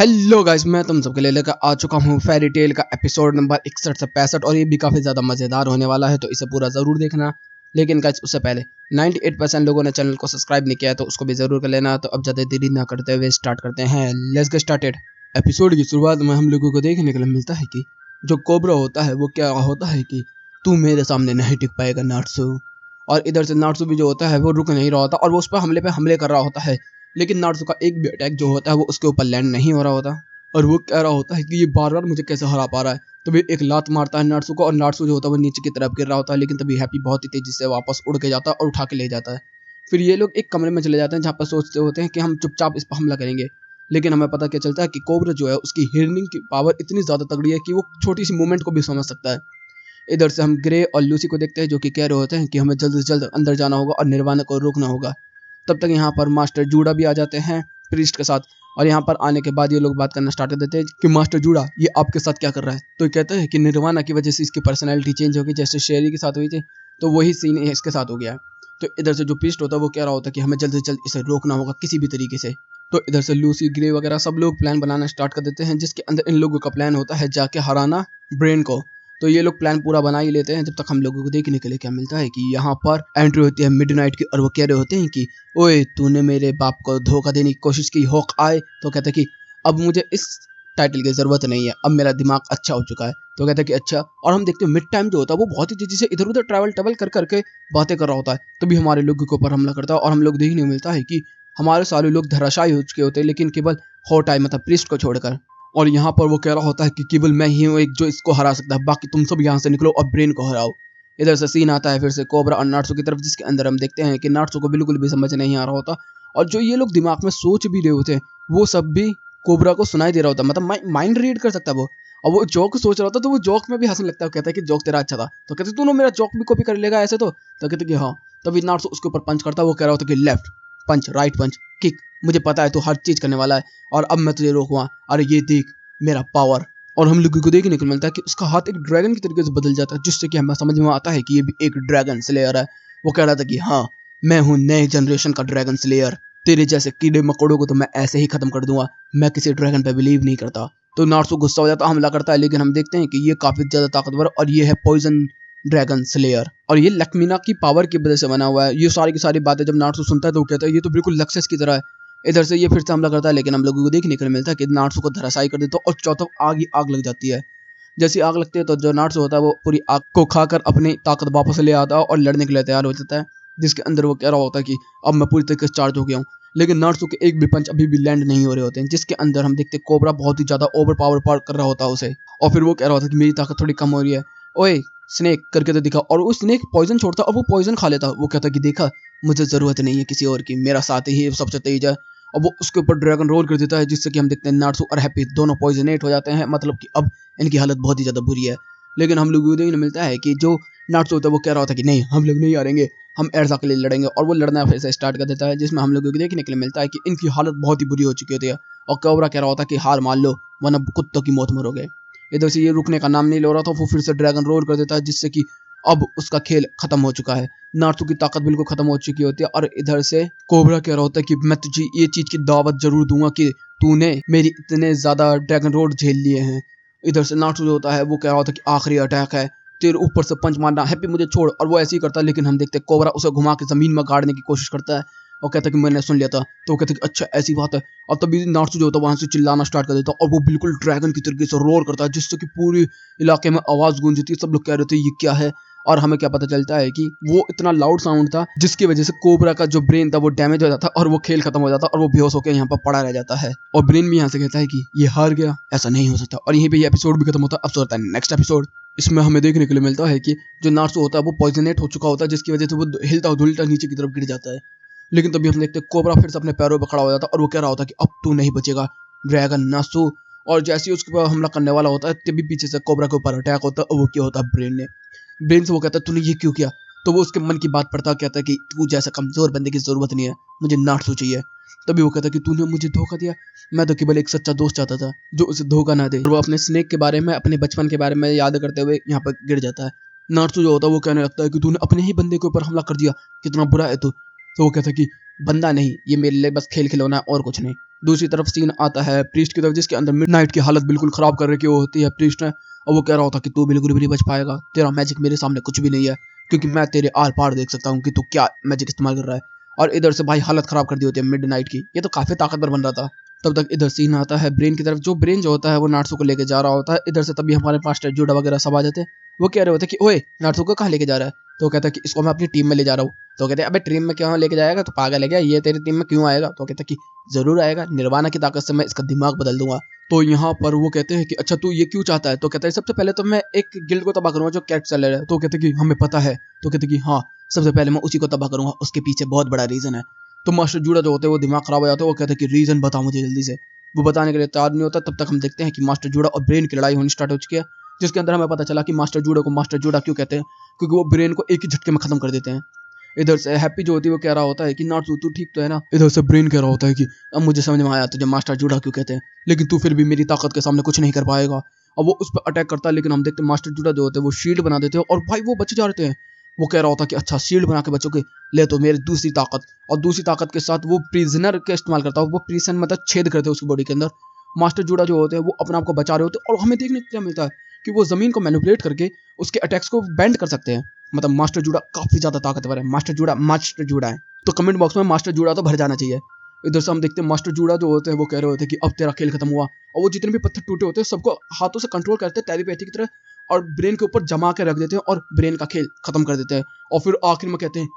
Hello guys, मैं तुम सबके लिए लेकर आ चुका हूँ फेरी टेल का एपिसोड नंबर 61 से 65 और ये भी काफ़ी ज़्यादा मज़ेदार होने वाला है, तो इसे पूरा ज़रूर देखना। लेकिन गाइस उससे पहले 98% लोगों ने चैनल को सब्सक्राइब नहीं किया है, तो उसको भी ज़रूर कर लेना। तो अब ज़्यादा देरी ना करते हुए स्टार्ट करते हैं। Let's get started. एपिसोड की शुरुआत में हम लोगों को देखने के लिए मिलता है कि जो कोबरा होता है वो क्या होता है कि तू मेरे सामने नहीं टिक पाएगा नाट्सू। और इधर से नाट्सू भी जो होता है वो रुक नहीं रहा होता और वो उस पर हमले कर रहा होता है। लेकिन नाट्सू का एक भी अटैक जो होता है वो उसके ऊपर लैंड नहीं हो रहा होता और वो कह रहा होता है कि ये बार बार मुझे कैसे हरा पा रहा है। तभी एक लात मारता है नाट्सू को और नाट्सू जो होता है वो नीचे की तरफ गिर रहा होता है, लेकिन तभी हैप्पी बहुत ही तेजी से वापस उड़ के जाता है और उठा के ले जाता है। फिर ये लोग एक कमरे में चले जाते हैं जहाँ पर सोचते होते हैं कि हम चुपचाप इस पर हमला करेंगे। लेकिन हमें पता क्या चलता है कि कोबरा जो है उसकी हियरिंग की पावर इतनी ज़्यादा तगड़ी है कि वो छोटी सी मूवमेंट को भी समझ सकता है। इधर से हम ग्रे और लूसी को देखते हैं जो कि कह रहे होते हैं कि हमें जल्द से जल्द अंदर जाना होगा और निर्वाणा को रोकना होगा। तब तक यहाँ पर मास्टर जूडा भी आ जाते हैं प्रीस्ट के साथ। और यहाँ पर आने के बाद ये लोग बात करना स्टार्ट कर देते हैं कि मास्टर जूडा ये आपके साथ क्या कर रहा है। तो ये कहते हैं कि निर्वाणा की वजह से इसकी पर्सनैलिटी चेंज होगी, जैसे शेरी के साथ हुई थी, तो वही सीन इसके साथ हो गया है। तो इधर से जो प्रीस्ट होता है वो कह रहा होता है कि हमें जल्द से जल्द इसे रोकना होगा किसी भी तरीके से। तो इधर से लूसी ग्रे वगैरह सब लोग प्लान बनाना स्टार्ट कर देते हैं, जिसके अंदर इन लोगों का प्लान होता है जाके हराना ब्रेन को। तो ये लोग प्लान पूरा बना ही लेते हैं, जब तक हम लोगों को देखने के लिए क्या मिलता है कि यहाँ पर एंट्री होती है मिडनाइट की और वो कह रहे होते हैं कि ओए तूने मेरे बाप को धोखा देने की कोशिश की हॉक आए। तो कहते हैं कि अब मुझे इस टाइटल की जरूरत नहीं है, अब मेरा दिमाग अच्छा हो चुका है। तो कहते हैं कि अच्छा। और हम देखते हैं मिड टाइम जो होता है वो बहुत ही तेजी से इधर उधर ट्रैवल कर करके बातें कर रहा होता है। तभी हमारे लोगों के ऊपर हमला करता है और हम लोग देखने को मिलता है कि हमारे सारे लोग धराशायी हो चुके होते हैं, लेकिन केवल हॉट आई मतलब प्रीस्ट को छोड़कर। और यहाँ पर वो कह रहा होता है कि केवल मैं ही हूँ एक जो इसको हरा सकता है, बाकी तुम सब यहाँ से निकलो और ब्रेन को हराओ। इधर से सीन आता है फिर से कोबरा और नाट्सू की तरफ, जिसके अंदर हम देखते हैं कि नाट्सू को बिल्कुल भी समझ नहीं आ रहा होता और जो ये लोग दिमाग में सोच भी रहे होते हैं वो सब भी कोबरा को सुनाई दे रहा होता है, मतलब माइंड रीड कर सकता है वो। और वो जोक सोच रहा होता तो वो जोक में भी हंसने लगता है। कहता है कि जोक तेरा अच्छा था, तो कहते तू मेरा जोक भी कॉपी कर लेगा ऐसे। तो कहते कि हाँ। तभी नाट्सू उसके ऊपर पंच करता है। वो कह रहा होता कि लेफ्ट पंच, राइट पंच, किक, मुझे पता है तू हर चीज करने वाला है और अब मैं तुझे रोकूंगा। अरे ये देख मेरा पावर। और हम लोगों को देखने को मिलता है कि उसका हाथ एक ड्रैगन की तरीके से बदल जाता है, जिससे कि हमें समझ में आता है कि ये भी एक ड्रैगन स्लेयर है। वो कह रहा था कि हाँ मैं हूँ नए जनरेशन का ड्रैगन स्लेयर, तेरे जैसे कीड़े मकोड़ों को तो मैं ऐसे ही खत्म कर दूंगा, मैं किसी ड्रैगन पे बिलीव नहीं करता। तो नार्सो गुस्सा हो जाता है, हमला करता है, लेकिन हम देखते हैं कि ये काफी ज्यादा ताकतवर और ये है पॉइजन ड्रैगन स्लेयर और ये लक्मीना की पावर की वजह से बना हुआ है। ये सारी की सारी बातें जब नार्सो सुनता है तो वो कहता है ये तो बिल्कुल लक्सेस की तरह है। इधर से ये फिर से हमला करता है, लेकिन हम लोगों को देखने को मिलता है कि नाट्सो को धराशायी कर देता है और चौथा आग ही आग लग जाती है। जैसी आग लगती है तो जो नाट्सो होता है वो पूरी आग को खाकर अपनी ताकत वापस ले आता है और लड़ने के लिए तैयार हो जाता है, जिसके अंदर वो कह रहा होता है कि अब मैं पूरी तरीके से चार्ज हो गया हूँ। लेकिन नाट्सो के एक भी पंच अभी भी लैंड नहीं हो रहे होते हैं, जिसके अंदर हम देखते कोबरा बहुत ही ज्यादा ओवर पावर कर रहा होता है उसे। और फिर वो कह रहा होता है कि मेरी ताकत थोड़ी कम हो रही है, ओए स्नेक करके तो दिखा। और वो स्नेक पॉइजन छोड़ता और वो पॉइजन खा लेता। वो कहता कि देखा मुझे जरूरत नहीं है किसी और की, मेरा साथ ही सबसे तेज है। और वो उसके ऊपर ड्रैगन रोल कर देता है, जिससे कि हम देखते हैं नाट्सो और हैप्पी दोनों पॉइजनेट हो जाते हैं, मतलब कि अब इनकी हालत बहुत ही ज़्यादा बुरी है। लेकिन हम लोगों को देखने मिलता है कि जो नाट्सो होता है वो कह रहा होता है कि नहीं हम लोग नहीं हारेंगे, हम एर्जा के लिए लड़ेंगे। और वो लड़ना फिर से स्टार्ट कर देता है, जिसमें हम लोगों को देखने के लिए मिलता है कि इनकी हालत बहुत ही बुरी हो चुकी होती है। और कोबरा कह रहा होता है कि हार मान लो वरना कुत्तों की मौत मरोगे। इधर से ये रुकने का नाम नहीं ले रहा था, वो फिर से ड्रैगन रोल कर देता है, जिससे कि अब उसका खेल खत्म हो चुका है। नार्सो की ताकत बिल्कुल खत्म हो चुकी होती है और इधर से कोबरा कह रहा होता है कि मैं तुझे ये चीज की दावत जरूर दूंगा कि तूने मेरी इतने ज्यादा ड्रैगन रोड झेल लिए हैं। इधर से नार्सो जो होता है वो कह रहा होता है कि आखिरी अटैक है, तेरे ऊपर से पंच मारना, हैप्पी मुझे छोड़। और वो ऐसे ही करता है, लेकिन हम देखते कोबरा उसे घुमा के जमीन में गाड़ने की कोशिश करता है और कहता है कि मैंने सुन लिया था। तो वो कहता है कि अच्छा ऐसी बात है। और तभी नार्सो जो होता है वहां से चिल्लाना स्टार्ट कर देता है और वो बिल्कुल ड्रैगन की तरीके से रोर करता है, जिससे कि पूरी इलाके में आवाज गूंजती है। सब लोग कह रहे थे ये क्या है। और हमें क्या पता चलता है कि वो इतना लाउड साउंड था जिसकी वजह से कोबरा का जो ब्रेन था वो डैमेज हो जाता और वो खेल खत्म हो जाता और वो बेहोश होकर यहाँ पर पड़ा रह जाता है। और ब्रेन भी यहाँ से कहता है कि ये हार गया, ऐसा नहीं हो सकता। और यहीं पे ये एपिसोड भी खत्म होता है। अब होता है नेक्स्ट एपिसोड। इसमें हमें देखने के लिए मिलता है कि जो नार्सो होता है वो पॉइजनेट हो चुका होता है, जिसकी वजह से वो हिलता धुलता नीचे की तरफ गिर जाता है। लेकिन तभी हम देखते हैं कोबरा फिर से अपने पैरों पर खड़ा हो जाता है और वो कह रहा होता है कि अब तू नहीं बचेगा ड्रैगन नासू। और जैसे ही उसके ऊपर हमला करने वाला होता है तभी पीछे से कोबरा के ऊपर अटैक होता है और वो क्या होता है ब्रेन ने। ब्रेन से वो कहता है तूने ये क्यों किया। तो वो उसके मन की बात पढ़ता कहता है कि तू जैसा कमजोर बंदे की जरूरत नहीं है, मुझे नाट्सो चाहिए। तभी वो कहता है कि तूने मुझे धोखा दिया, मैं तो केवल एक सच्चा दोस्त चाहता था जो उसे धोखा ना दे। और वो अपने स्नेक के बारे में, अपने बचपन के बारे में याद करते हुए यहाँ पर गिर जाता है। नाट्सो जो होता है वो कहने लगता है कि तूने अपने ही बंदे के ऊपर हमला कर दिया, कितना बुरा है तू। तो वो कहता है कि बंदा नहीं, ये मेरे लिए बस खेल खिलौना है और कुछ नहीं। दूसरी तरफ सीन आता है प्रीस्ट की तरफ, जिसके अंदर मिडनाइट की हालत बिल्कुल खराब कर रखी होती है प्रीस्ट ने, और वो कह रहा होता कि तू बिल्कुल भी नहीं बच पाएगा, तेरा मैजिक मेरे सामने कुछ भी नहीं है, क्योंकि मैं तेरे आर पार देख सकता हूँ कि तू क्या मैजिक इस्तेमाल कर रहा है। और इधर से भाई हालत खराब कर दी होती है मिडनाइट की, ये तो काफी ताकतवर बन रहा था। तब तक इधर सीन आता है ब्रेन की तरफ, जो ब्रेन जो होता है वो नाटसू को लेके जा रहा होता है। इधर से तभी हमारे मास्टर जूडा वगैरह सब आ जाते हैं। वो कह रहे होते हैं कि ओए नाटसू को कहाँ लेके जा रहा है, तो कहता है कि इसको मैं अपनी टीम में ले जा रहा हूँ। तो कहते हैं अबे टीम में क्यों लेके जाएगा, तो पागल है क्या, ये तेरी टीम में क्यों आएगा। तो कहता है कि जरूर आएगा, निर्वाणा की ताकत से मैं इसका दिमाग बदल दूंगा। तो यहाँ पर वो कहते हैं कि अच्छा तू ये क्यों चाहता है, तो कहता है सबसे पहले तो मैं एक गिल्ड को तबाह करूंगा जो कैट सेलर है। तो कहते हैं कि हमें पता है। तो कहते हैं कि हाँ सबसे पहले मैं उसी को तबाह करूंगा, उसके पीछे बहुत बड़ा रीजन है। तो मास्टर जूडा जो होते हैं वो दिमाग खराब हो जाता है, वो कहते हैं कि रीजन बता मुझे जल्दी से। वो बताने के लिए तैयार नहीं होता। तब तक हम देखते हैं कि मास्टर जूडा और ब्रेन की लड़ाई होनी स्टार्ट हो चुकी है, जिसके अंदर हमें पता चला कि मास्टर जूडा को मास्टर जूडा क्यों कहते हैं, क्योंकि वो ब्रेन को एक ही झटके में खत्म कर देते हैं। इधर से हैप्पी जो होती है वो कह रहा होता है कि नाटसू तू ठीक तो है ना। इधर से ब्रेन कह रहा होता है कि अब मुझे समझ में आया तुझे मास्टर जूडा क्यों कहते हैं, लेकिन तू फिर भी मेरी ताकत के सामने कुछ नहीं कर पाएगा। अब वो उस पर अटैक करता है, लेकिन हम देखते हैं मास्टर जूडा जो होते हैं वो शील्ड बना देते हैं, और भाई वो बच जाते हैं। वो कह रहा होता है कि अच्छा शील्ड बना के बचोगे, ले तो मेरी दूसरी ताकत। और दूसरी ताकत के साथ वो प्रिजनर का इस्तेमाल करता है, वो प्रिजन मतलब छेद करते हैं उसकी बॉडी के अंदर। मास्टर जूडा जो होते हैं वो अपने आप को बचा रहे होते हैं, और हमें देखने को क्या मिलता है कि वो जमीन को मैनिपुलेट करके उसके अटैक्स को बेंड कर सकते हैं। मतलब मास्टर जूडा काफी ज्यादा ताकतवर है, मास्टर जूडा है। तो कमेंट बॉक्स में मास्टर जूडा तो भर जाना चाहिए। इधर से हम देखते हैं मास्टर जूडा जो होते हैं वो कह रहे होते हैं कि अब तेरा खेल खत्म हुआ, और वो जितने भी पत्थर टूटे होते हैं सबको हाथों से कंट्रोल करते हैं टेलीपैथी की तरह, और ब्रेन के ऊपर जमा के रख देते हैं और ब्रेन का खेल खत्म कर देते हैं। और फिर आखिर में कहते हैं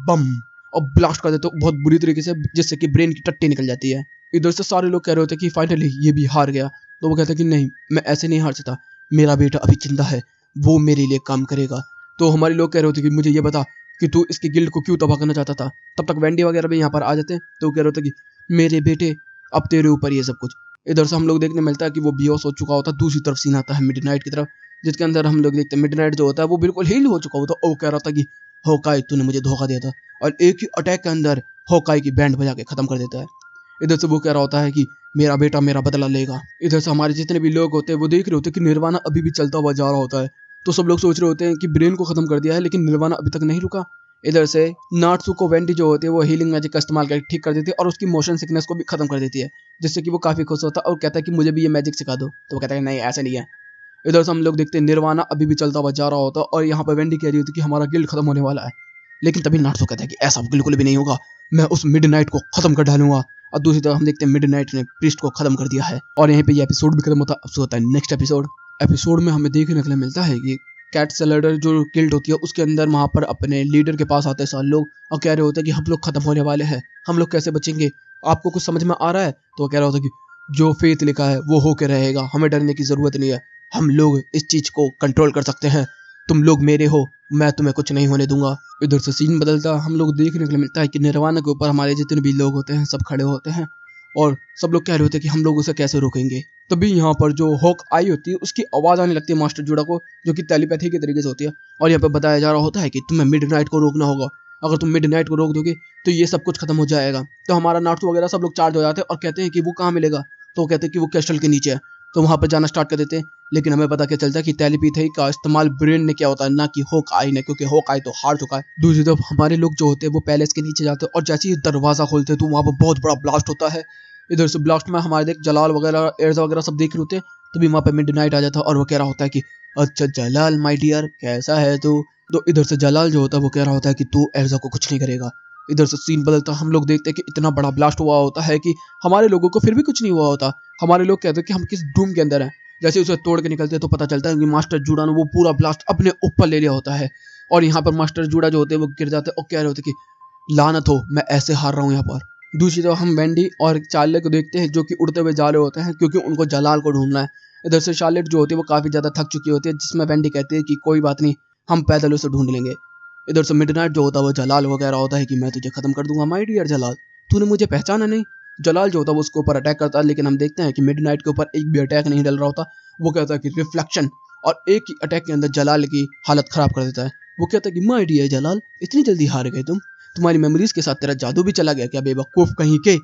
बम, और ब्लास्ट कर देते हैं बहुत बुरी तरीके से, जिससे कि ब्रेन की टट्टी निकल जाती है। इधर से सारे लोग कह रहे होते हैं कि फाइनली ये भी हार गया। तो वो कहते हैं कि नहीं मैं ऐसे नहीं हार सकता, मेरा बेटा अभी जिंदा है, वो मेरे लिए काम करेगा। तो हमारे लोग कह रहे होते कि मुझे ये बता कि तू इसकी गिल्ड को क्यों तबाह करना चाहता था। तब तक वेंडी वगैरह भी यहाँ पर आ जाते हैं। तो वो कह रहे होते कि मेरे बेटे अब तेरे ऊपर ये सब कुछ। इधर से हम लोग देखने मिलता है कि वो बेहोश हो चुका होता है। दूसरी तरफ सीन आता है मिडनाइट की तरफ, जिसके अंदर हम लोग देखते हैं मिडनाइट जो होता है वो बिल्कुल हील हो चुका होता है। वो कह रहा था कि होकाई तूने मुझे धोखा दिया था, और एक ही अटैक के अंदर होकाई की बैंड बजा के खत्म कर देता है। इधर से वो कह रहा होता है कि मेरा बेटा मेरा बदला लेगा। इधर से हमारे जितने भी लोग होते हैं वो देख रहे होते हैं कि निर्वाणा अभी भी चलता हुआ जा रहा होता है। तो सब लोग सोच रहे होते हैं कि ब्रेन को खत्म कर दिया है, लेकिन निर्वाणा अभी तक नहीं रुका। इधर से नाटसू को वेंडी जो होती है वो हीलिंग मैजिक का इस्तेमाल करके ठीक कर देती है, और उसकी मोशन सिकनेस को भी खत्म कर देती है, जिससे कि वो काफी खुश होता है और कहता है कि मुझे भी ये मैजिक सिखा दो। तो वो कहता है नहीं ऐसा नहीं है। इधर से हम लोग देखते हैं निर्वाणा अभी भी चलता हुआ जा रहा होता है, और यहाँ पर वेंडी कह रही होती है कि हमारा गिल्ड खत्म होने वाला है। लेकिन तभी नाटसू कहता है कि ऐसा बिल्कुल भी नहीं होगा, मैं उस मिडनाइट को खत्म कर डालूंगा। और दूसरी तरफ हम देखते हैं मिडनाइट ने प्रीस्ट को खत्म कर दिया है, और यहीं पे ये एपिसोड भी खत्म होता है। नेक्स्ट एपिसोड में हमें देखने के लिए मिलता है कि कैट सेलेडर जो गिल्ड होती है उसके अंदर वहां पर अपने लीडर के पास आते हैं सारे लोग, और कह रहे होते हैं कि हम लोग खत्म होने वाले हैं, हम लोग कैसे बचेंगे, आपको कुछ समझ में आ रहा है। तो वो कह रहा होता है कि जो फेथ लिखा है वो होके रहेगा, हमें डरने की जरूरत नहीं है, हम लोग इस चीज को कंट्रोल कर सकते हैं, तुम लोग मेरे हो, मैं तुम्हें कुछ नहीं होने दूंगा। इधर से सीन बदलता हम लोग देखने के लिए मिलता है कि निर्वाणा के ऊपर हमारे जितने भी लोग होते हैं सब खड़े होते हैं, और सब लोग कह रहे होते हैं कि हम लोग उसे कैसे रोकेंगे। तभी यहाँ पर जो हॉक आई होती है उसकी आवाज आने लगती है मास्टर जूडा को, जो कि टेलीपैथी के तरीके से होती है, और यहाँ पर बताया जा रहा होता है कि तुम्हें मिडनाइट को रोकना होगा, अगर तुम मिडनाइट को रोक दोगे तो ये सब कुछ खत्म हो जाएगा। तो हमारा नाटू वगैरह सब लोग चार्ज हो जाते हैं और कहते हैं कि वो कहाँ मिलेगा। तो वो कहते हैं कि वो क्रिस्टल के नीचे है। तो वहां पर जाना स्टार्ट कर देते हैं, लेकिन हमें पता क्या चलता है कि टेलीपैथी का इस्तेमाल ब्रेन ने किया होता है, ना कि हॉक आई ने, क्योंकि हॉक आई तो हार चुका है। दूसरी तरफ हमारे लोग जो होते हैं वो पैलेस के नीचे जाते हैं, और जैसे ही दरवाजा खोलते हैं तो वहां पर बहुत बड़ा ब्लास्ट होता है। इधर से ब्लास्ट में हमारे देख जलाल वगैरह एर्जा वगैरह सब देख रहे होते हैं। तभी वहां पे मिडनाइट आ जाता है, और वो कह रहा होता है कि अच्छा जलाल माय डियर कैसा है तू। तो इधर से जलाल जो होता है वो कह रहा होता है कि तू एर्जा को कुछ नहीं करेगा। इधर से सीन बदलता हम लोग देखते हैं कि इतना बड़ा ब्लास्ट हुआ होता है कि हमारे लोगों को फिर भी कुछ नहीं हुआ होता। हमारे लोग कहते हैं कि हम किस डूम के अंदर हैं। जैसे उसे तोड़ के निकलते हैं तो पता चलता है कि मास्टर जूडा ने वो पूरा ब्लास्ट अपने ऊपर ले लिया होता है, और यहाँ पर मास्टर जूडा जो होते हैं वो गिर जाते हैं और कह रहे होते हैं कि लानत हो, मैं ऐसे हार रहा हूँ यहाँ पर। दूसरी तरफ हम वेंडी और चार्लेट को देखते हैं जो कि उड़ते हुए जा रहे होते हैं, क्योंकि उनको जलाल को ढूंढना है। इधर से चार्लेट जो होती है वो काफी ज्यादा थक चुकी होती है, जिसमें वेंडी कहती है कि कोई बात नहीं, हम पैदल उसे ढूंढ लेंगे। इधर से मिडनाइट जो होता है वो जलाल वगैरह होता है कि मैं तुझे खत्म कर दूंगा माय डियर जलाल, तूने मुझे पहचाना नहीं। जलाल जो होता है वो उसके ऊपर अटैक करता है, लेकिन हम देखते हैं कि मिडनाइट के ऊपर एक भी अटैक नहीं डल रहा होता। वो कहता है कि रिफ्लेक्शन, और एक ही अटैक के अंदर जलाल की हालत खराब कर देता है। वो कहता है कि माय डियर जलाल इतनी जल्दी हार गए तुम, तुम्हारी मेमोरीज के साथ तेरा जादू भी चला गया क्या बेवकूफ कहीं के।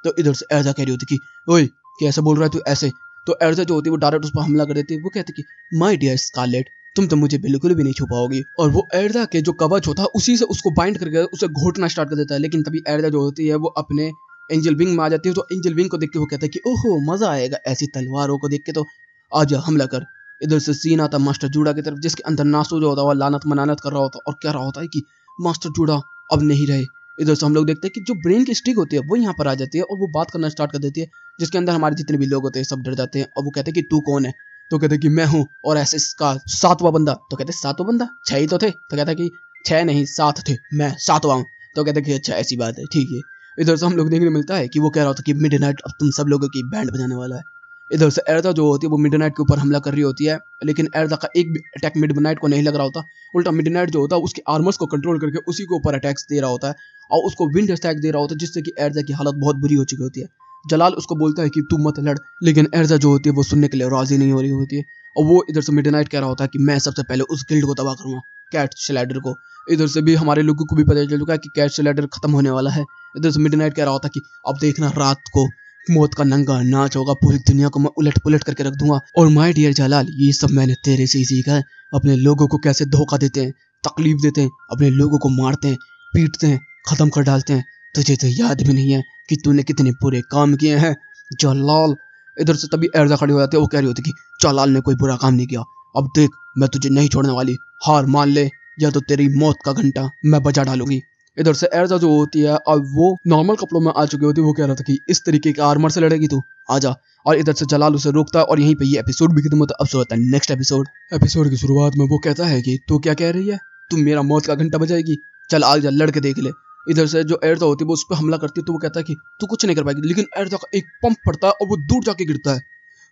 तो इधर से एर्जा कह रही होती कि ओए कैसे बोल रहा है तू ऐसे। तो एर्जा जो होती है वो डायरेक्ट उस पर हमला कर देती है। वो कहती कि माय डियर स्कारलेट तुम तो मुझे बिल्कुल भी नहीं छुपाओगी, और वो एर्जा के जो कवच होता है उसी से उसको बाइंड करके उसे घोटना स्टार्ट कर देता है। लेकिन तभी एर्जा जो होती है वो अपने एंजल विंग में आ जाती है। तो एंजल विंग को देख के वो कहता है कि ओहो मजा आएगा ऐसी तलवारों को देख के, तो आजा हमला कर। इधर से सीन आता मास्टर जूडा की तरफ, जिसके अंदर नासू जो होता है वो लानत मनानत कर रहा होता है और कह रहा होता है कि मास्टर जूडा अब नहीं रहे। इधर से हम लोग देखते हैं कि जो ब्रेन की स्टिक होती है वो यहाँ पर आ जाती है और वो बात करना स्टार्ट कर देती है, जिसके अंदर हमारे जितने भी लोग होते हैं सब डर जाते हैं। और वो कहते हैं कि तू कौन है? तो कहते हैं कि मैं हूँ और ऐसे इसका 7वां बंदा। तो कहते हैं 7वां बंदा? 6 ही तो थे। तो कहता है कि 6 नहीं 7 थे, मैं 7वां हूँ। तो कहते हैं कि अच्छा ऐसी बात है, ठीक है। इधर से हम लोग देखने मिलता है कि वो कह रहा होता है कि मिडनाइट अब तुम सब लोगों की बैंड बजाने वाला है। इधर से एर्दा जो होती है वो मिडनाइट के ऊपर हमला कर रही होती है, लेकिन एर्दा का एक भी अटैक मिडनाइट को नहीं लग रहा होता। उल्टा मिडनाइट जो होता है उसके आर्मर्स को कंट्रोल करके उसी के ऊपर अटैक्स दे रहा होता है और उसको विंड अटैक दे रहा होता है, जिससे कि एर्दा की हालत बहुत बुरी हो चुकी होती है। जलाल उसको बोलता है कि तू मत लड़, लेकिन एर्दा जो होती है वो सुनने के लिए राजी नहीं हो रही होती है। और वो इधर से मिडनाइट कह रहा होता है कि मैं सबसे पहले उस गिल्ड को तबाह करूंगा, कैट स्लाइडर को। इधर से भी हमारे लोगों को भी पता चल चुका है कि कैट स्लाइडर खत्म होने वाला है। इधर से मिडनाइट कह रहा होता है कि अब देखना रात को मौत का नंगा नाच होगा, पूरी दुनिया को मैं उलट पुलट करके रख दूंगा। और माय डियर जलाल, ये सब मैंने तेरे से ही सीखा है। अपने लोगों को कैसे धोखा देते हैं, तकलीफ देते हैं, अपने लोगों को मारते हैं, पीटते हैं, खत्म कर डालते हैं। तुझे तो याद भी नहीं है कि तूने कितने बुरे काम किए हैं जलाल। इधर से तभी एर्जा खड़ी हो जाती है, वो कह रही होती कि जलाल ने कोई बुरा काम नहीं किया, अब देख मैं तुझे नहीं छोड़ने वाली, हार मान ले या तो तेरी मौत का घंटा मैं बजा डालूंगी। इधर से एर्जा जो होती है अब वो नॉर्मल कपड़ों में आ चुकी होती है, वो कह रहा था कि इस तरीके के आर्मर से लड़ेगी तू, आजा। और इधर से जलाल उसे रोकता है और यहीं पे ये एपिसोड भी खत्म होता है। अब शुरू होता है नेक्स्ट एपिसोड। एपिसोड की शुरुआत में वो कहता है कि तू क्या कह रही है, तू मेरा मौत का घंटा बजाएगी, चल आजा लड़के देख ले। इधर से जो एर्जा होती है वो उस पर हमला करती है, तो वो कहता है कि तू कुछ नहीं कर पाएगी, लेकिन एर्जा का एक पंप पड़ता है और वो दूर जाके गिरता है।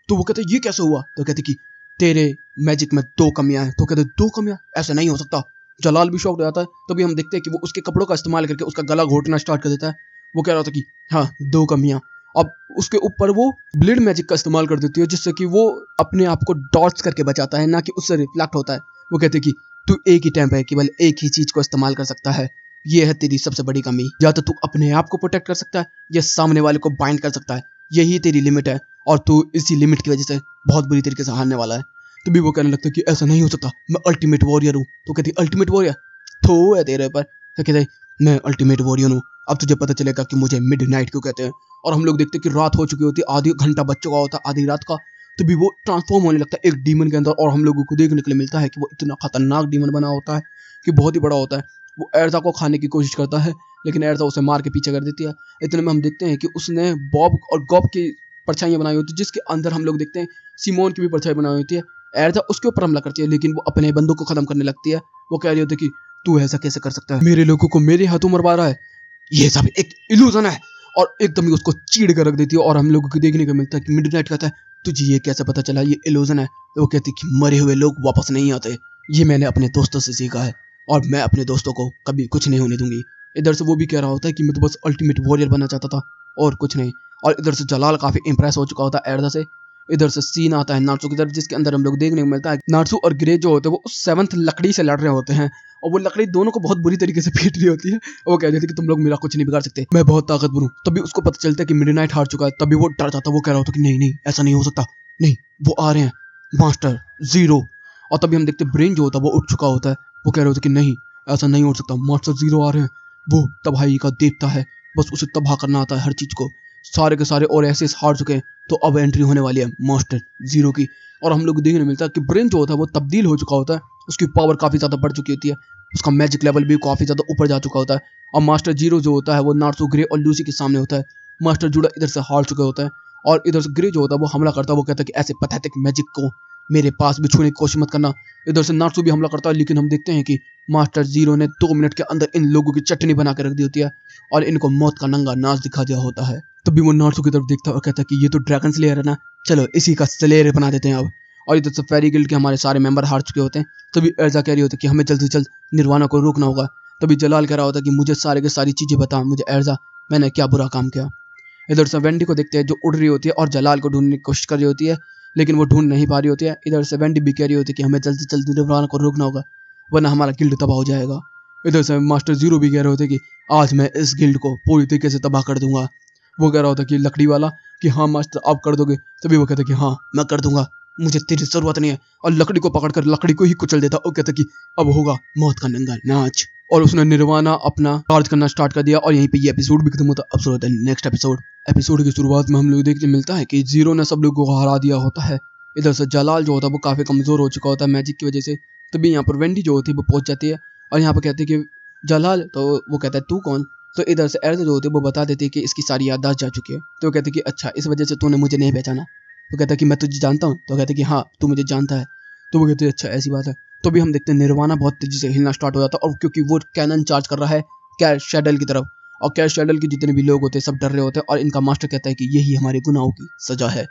तो वो कहते ये कैसे हुआ? तो कहते कि तेरे मैजिक में 2 कमियां हैं। तो कहते 2 कमियां? ऐसा नहीं हो सकता। जलाल भी शॉक्ड हो जाता है। तभी हम देखते हैं कि वो उसके कपड़ों का इस्तेमाल करके उसका गला घोटना स्टार्ट कर देता है। वो कह रहा था कि हाँ 2 कमियां। अब उसके ऊपर वो ब्लेड मैजिक का इस्तेमाल कर देती है, जिससे कि वो अपने आप को डॉट्स करके बचाता है, ना कि उससे रिफ्लेक्ट होता है। वो कहते कि तू एक ही टाइम पे केवल एक ही चीज को इस्तेमाल कर सकता है, ये है तेरी सबसे बड़ी कमी। या तो तू अपने आप को प्रोटेक्ट कर सकता है या सामने वाले को बाइंड कर सकता है, यही तेरी लिमिट है और तू इसी लिमिट की वजह से बहुत बुरी तरीके से हारने वाला है। तभी वो कहने लगता है कि ऐसा नहीं हो सकता, मैं अल्टीमेट वॉरियर हूँ। तो कहती अल्टीमेट वॉरियर थो है तेरे पर। तो कहते मैं अल्टीमेट वॉरियर हूँ, अब तुझे पता चलेगा कि मुझे मिडनाइट क्यों कहते हैं। और हम लोग देखते हैं कि रात हो चुकी होती है, आधी घंटा बच चुका होता है, आधी रात का। तभी वो ट्रांसफॉर्म होने लगता है एक डीमन के अंदर और हम लोगों को देखने के लिए मिलता है कि वो इतना खतरनाक डीमन बना होता है कि बहुत ही बड़ा होता है। वो एर्जा को खाने की कोशिश करता है, लेकिन एर्जा उसे मार के पीछे कर देती है। इतने में हम देखते हैं कि उसने बॉब और गॉब की परछाइयाँ बनाई होती है, जिसके अंदर हम लोग देखते हैं सिमोन की भी परछाई बनाई होती है। एर्जा उसके ऊपर हमला करती है, लेकिन वो अपने बंदों को खत्म करने लगती है। वो कह रही होती है कि तू ऐसा कैसे कर सकता है, मेरे लोगों को मेरे हाथों मरवा रहा है, ये सब एक इल्यूजन है। और एकदम ही उसको चीड़ कर रख देती है और हम लोगों को देखने को मिलता है कि मिडनाइट कहता है तुझे ये कैसे पता चला ये इल्यूजन है? तो वो कहती कि मरे हुए लोग वापस नहीं आते, ये मैंने अपने दोस्तों से सीखा है और मैं अपने दोस्तों को कभी कुछ नहीं होने दूंगी। इधर से वो भी कह रहा होता है कि मैं तो बस अल्टीमेट वॉरियर बनना चाहता था और कुछ नहीं। और इधर से जलाल काफी इंप्रेस हो चुका होता है एर्जा से। इधर से सीन आता है नार्सू की तरफ, जिसके अंदर हम लोग देखने को मिलता है नार्सू और ग्रे जो होते हैं वो 7th लकड़ी से लड़ रहे होते हैं और वो लकड़ी दोनों को बहुत बुरी तरीके से पीट रही होती है। वो कह रही थी कि तुम लोग मेरा कुछ नहीं बिगाड़ सकते, मैं बहुत ताकतवर हूँ। तभी उसको पता चलता है कि मिडनाइट हार चुका है। तभी वो डर जाता है, वो कह रहा होता है कि नहीं नहीं ऐसा नहीं हो सकता, नहीं वो आ रहे हैं मास्टर जीरो। और तभी हम देखते ब्रेन जो होता है वो उठ चुका होता है। वो कह रहे होते कि नहीं ऐसा नहीं हो सकता, मास्टर जीरो आ रहे हैं, वो तबाही का देवता है, बस उसे तबाह करना आता है हर चीज को, सारे के सारे और ऐसे हार चुके हैं तो अब एंट्री होने वाली है मास्टर जीरो की। और हम लोग देखने मिलता है कि ब्रेन जो होता है वो तब्दील हो चुका होता है, उसकी पावर काफी ज्यादा बढ़ चुकी होती है, उसका मैजिक लेवल भी काफी ज्यादा ऊपर जा चुका होता है। और मास्टर जीरो जो होता है वो नार्सू ग्रे और लूसी के सामने होता है। मास्टर जूडा इधर से हार चुका होता है और इधर से ग्रे जो होता है वो हमला करता है। वो कहता है कि ऐसे पैथेटिक मैजिक को मेरे पास भी छूने की कोशिश मत करना। इधर से नार्सू भी हमला करता है, लेकिन हम देखते हैं कि मास्टर जीरो ने 2 मिनट के अंदर इन लोगों की चटनी बना के रख दी होती है और इनको मौत का नंगा नाच दिखा दिया होता है। तभी वो नार्सू की तरफ देखता है और कहता है कि ये तो ड्रैगन स्लेयर है ना, चलो इसी का स्लेयर बना देते हैं अब। और इधर से फेरी गिल्ड के हमारे सारे मेंबर हार चुके होते हैं। तभी एर्जा कह रही होती है कि हमें जल्द से जल्द निर्वाणा को रोकना होगा। तभी जलाल कह रहा होता है कि मुझे सारे के सारी चीजें बता, मुझे एर्जा मैंने क्या बुरा काम किया। इधर से वेंडी को देखते हैं जो उड़ रही होती है और जलाल को ढूंढने की कोशिश कर रही होती है, लेकिन वो ढूंढ नहीं पा रही होती है। इधर से वेंडी भी कह रही होती है कि हमें जल्द से जल्द निर्वाणा को रोकना होगा वरना हमारा गिल्ड तबाह हो जाएगा। इधर से मास्टर जीरो भी कह रहे होते कि आज मैं इस गिल्ड को पूरी तरीके से तबाह कर दूंगा। वो कह रहा होता कि लकड़ी वाला कि हाँ मास्टर आप कर दोगे। तभी वो कहता कि हाँ मैं कर दूंगा, मुझे तेरी जरूरत नहीं है। और लकड़ी को पकड़कर लकड़ी को ही कुचल देता और कहता कि अब होगा मौत का नंगा नाच। और उसने निर्वाणा अपना चार्ज करना स्टार्ट कर दिया और यहीं पे ये एपिसोड भी खत्म होता है। अब शुरू होता है नेक्स्ट एपिसोड। एपिसोड की शुरुआत में हम लोग देखने मिलता है कि जीरो ने सब लोगों को हरा दिया होता है। इधर से जलाल जो होता है वो काफी कमजोर हो चुका होता है मैजिक की वजह से। तभी यहाँ पर वेंडी जो होती है वो पहुंच जाती है और यहाँ पर कहती है कि जलाल, तो वो कहता है तू कौन। तो इधर से एर्जा जो होती है वो बता देती है कि इसकी सारी याददाश्त जा चुकी है। तो वो कहती है कि अच्छा इस वजह से तूने मुझे नहीं पहचाना। तो कहता है कि मैं तुझे जानता हूँ। तो कहता है कि हाँ तू मुझे जानता है। तो वो कहते हैं अच्छा ऐसी बात है। तो भी हम देखते हैं निर्वाणा बहुत तेजी से हिलना स्टार्ट हो जाता है और क्योंकि वो कैनन चार्ज कर रहा है कैश शैडल की तरफ और कैश शैडल के जितने भी लोग होते हैं सब डर रहे होते हैं और इनका मास्टर कहता है कि यही हमारे गुनाहों की सजा है।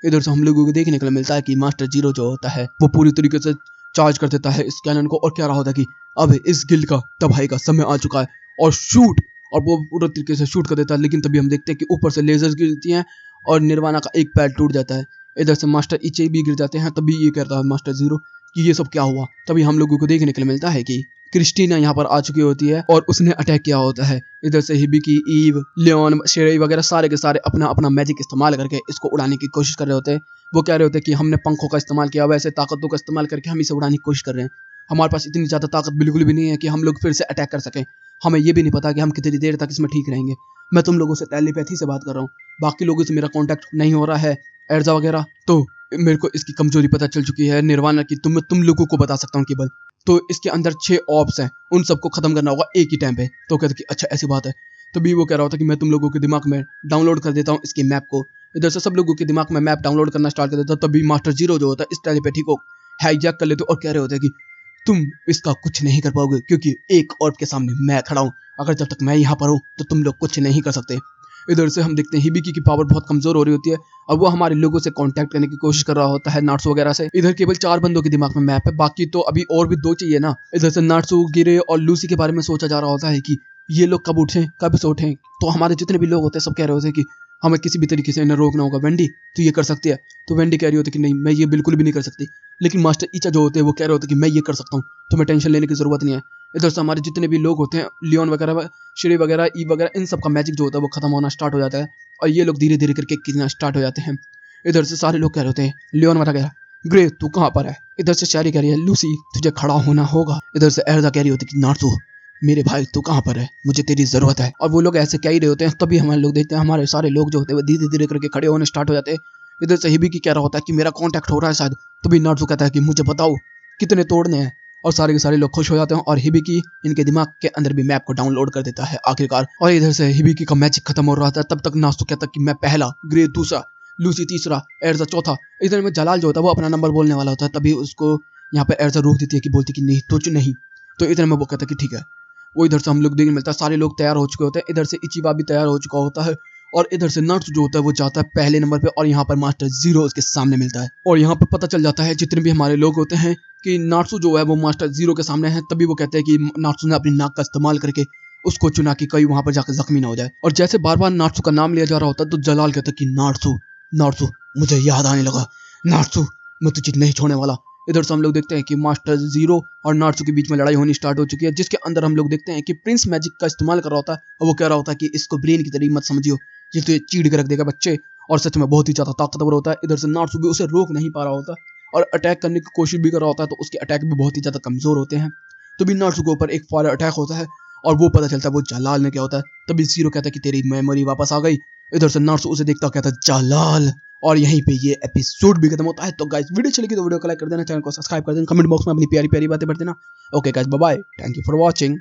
इधर से हम लोगों को देखने को मिलता है कि मास्टर जीरो जो होता है वो पूरी तरीके से चार्ज कर देता है इस कैनन को और कह रहा होता है कि अब इस गिल्ड का तबाही का समय आ चुका है और शूट। और वो पूरे तरीके से शूट कर देता है लेकिन तभी हम देखते हैं कि ऊपर से लेजर्स गिरती हैं और निर्वाणा का एक पैर टूट जाता है। इधर से मास्टर इचे भी गिर जाते हैं। तभी ये कहता है मास्टर जीरो कि ये सब क्या हुआ। तभी हम लोगों को देखने के लिए मिलता है कि क्रिस्टीना यहाँ पर आ चुकी होती है और उसने अटैक किया होता है। इधर से हिबिकी, ईव, लियोन, शेरई वगैरह सारे के सारे अपना अपना मैजिक इस्तेमाल करके इसको उड़ाने की कोशिश कर रहे होते हैं। वो कह रहे होते हैं कि हमने पंखों का इस्तेमाल किया, वैसे ताकतों का इस्तेमाल करके हम इसे उड़ाने की कोशिश कर रहे हैं। हमारे पास इतनी ज़्यादा ताकत बिल्कुल भी नहीं है कि हम लोग फिर से अटैक कर सकें। हमें ये भी नहीं पता कि हम कितनी देर तक इसमें ठीक रहेंगे। मैं तुम लोगों से टेलीपैथी से बात कर रहा हूँ, बाकी लोगों से मेरा कॉन्टैक्ट नहीं हो रहा है, एर्जा वगैरह। तो मेरे को इसकी कमजोरी पता चल चुकी है निर्वाणा की। तुम लोगों को बता सकता हूँ केवल। तो इसके अंदर 6 ऑप्स हैं, उन सबको खत्म करना होगा एक ही टाइम पे। तो कहते कि अच्छा ऐसी बात है। तभी वो कह रहा होता कि मैं तुम लोगों के दिमाग में डाउनलोड कर देता हूँ इसकी मैप को। इधर से सब लोगों के दिमाग में मैप डाउनलोड करना स्टार्ट कर देता है। तभी मास्टर जीरो जो होता है इस टेलीपैथी को हाईजैक कर लेते और कह रहे होते हैं कि तुम इसका कुछ नहीं कर पाओगे क्योंकि एक ऑर्ब के सामने मैं खड़ा हूँ। अगर जब तक मैं यहाँ पर हूँ तो तुम लोग कुछ नहीं कर सकते। इधर से हम देखते हैं हिबिकी की पावर बहुत कमजोर हो रही होती है और वो हमारे लोगों से कांटेक्ट करने की कोशिश कर रहा होता है नाट्सू वगैरह से। इधर केवल 4 बंदों के दिमाग में मैप है, बाकी तो अभी और भी 2 चाहिए ना। इधर से नाट्सू, गिरे और लूसी के बारे में सोचा जा रहा होता है कि ये लोग कब उठें कब से उठें। तो हमारे जितने भी लोग होते हैं सब कह रहे होते हैं कि हमें किसी भी तरीके से इन्हें रोकना होगा। वेंडी तू ये कर सकती है। तो वेंडी कह रही होती है कि नहीं मैं ये बिल्कुल भी नहीं कर सकती। लेकिन मास्टर ईचा जो होते हैं वो कह रहे होते हैं कि मैं ये कर सकता हूँ, तुम्हें टेंशन लेने की जरूरत नहीं है। इधर से हमारे जितने भी लोग होते हैं लियोन वगैरह, श्री वगैरह, ई वगैरह, इन सब का मैजिक जो होता है वो खत्म होना स्टार्ट हो जाता है और ये लोग धीरे धीरे करके गिरना स्टार्ट हो जाते हैं। इधर से सारे लोग कह रहे होते हैं लियोन वाला कह रहा ग्रे तू कहाँ पर है। इधर से शायरी कह रही है लूसी तुझे खड़ा होना होगा। इधर से एर्जा कह रही होती कि नार्सू मेरे भाई तू कहाँ पर है, मुझे तेरी जरूरत है। और वो लोग ऐसे कह ही रहे होते हैं। तभी हमारे लोग देखते हैं हमारे सारे लोग जो होते हैं वो धीरे धीरे करके खड़े होने स्टार्ट हो जाते हैं। इधर से हिबिकी कह रहा होता है कि मेरा कांटेक्ट हो रहा है शायद। तभी नार्सू कहता है कि मुझे बताओ कितने तोड़ने हैं। और सारे के सारे लोग खुश हो जाते हैं और हिबिकी इनके दिमाग के अंदर भी मैप को डाउनलोड कर देता है आखिरकार। और इधर से हिबिकी का मैजिक खत्म हो रहा था तब तक नार्सू कहता कि मैं पहला, ग्रे दूसरा, लूसी तीसरा, एर्जा चौथा। इधर में जलाल जो होता है वो अपना नंबर बोलने वाला होता है। तभी उसको यहाँ पे एर्जा रोक देती है कि बोलती कि नहीं तुझ नहीं। तो इधर में वो कहता कि ठीक है। वो इधर से हम लोग देखने मिलता है सारे लोग तैयार हो चुके होते हैं। इधर से इचिबा भी तैयार हो चुका होता है और इधर से नट्स जो होता है वो जाता है पहले नंबर पे और यहाँ पर मास्टर जीरो उसके सामने मिलता है। और यहाँ पर पता चल जाता है जितने भी हमारे लोग होते हैं कि नाट्सू जो है वो मास्टर जीरो के सामने है। तभी वो कहते हैं कि नाट्सू ने अपनी नाक का इस्तेमाल करके उसको चुना कि कहीं वहां पर जाकर जख्मी ना हो जाए। और जैसे बार बार नाट्सू का नाम लिया जा रहा होता है तो जलाल कहता है कि नाट्सू नाट्सू मुझे याद आने लगा, नाट्सू मैं तुझे नहीं छोड़ने वाला। इधर से हम लोग देखते हैं कि मास्टर जीरो और नाट्सू के बीच में लड़ाई होनी स्टार्ट हो चुकी है जिसके अंदर हम लोग देखते हैं कि प्रिंस मैजिक का इस्तेमाल कर रहा होता है और वो कह रहा होता है कि इसको ब्रेन की तरह मत समझियो, ये तो चीड़ के रख देगा बच्चे। और सच में बहुत ही ज्यादा ताकतवर होता है। इधर से नाट्सू भी उसे रोक नहीं पा रहा होता और अटैक करने की कोशिश भी कर रहा होता है तो उसके अटैक भी बहुत ही ज्यादा कमजोर होते हैं। तभी नाट्सू के ऊपर एक फायर अटैक होता है और वो पता चलता है वो जलाल ने क्या होता है। तभी जीरो कहता है कि तेरी मेमोरी वापस आ गई। इधर से नाट्सू उसे देखता कहता है जलाल। और यहीं पे ये एपिसोड भी खत्म होता है। तो गाइस वीडियो अच्छी लगी तो वीडियो को लाइक कर देना, चैनल को सब्सक्राइब कर देना, कमेंट बॉक्स में अपनी प्यारी प्यारी बातें भर देना। Okay guys bye bye, thank you for watching.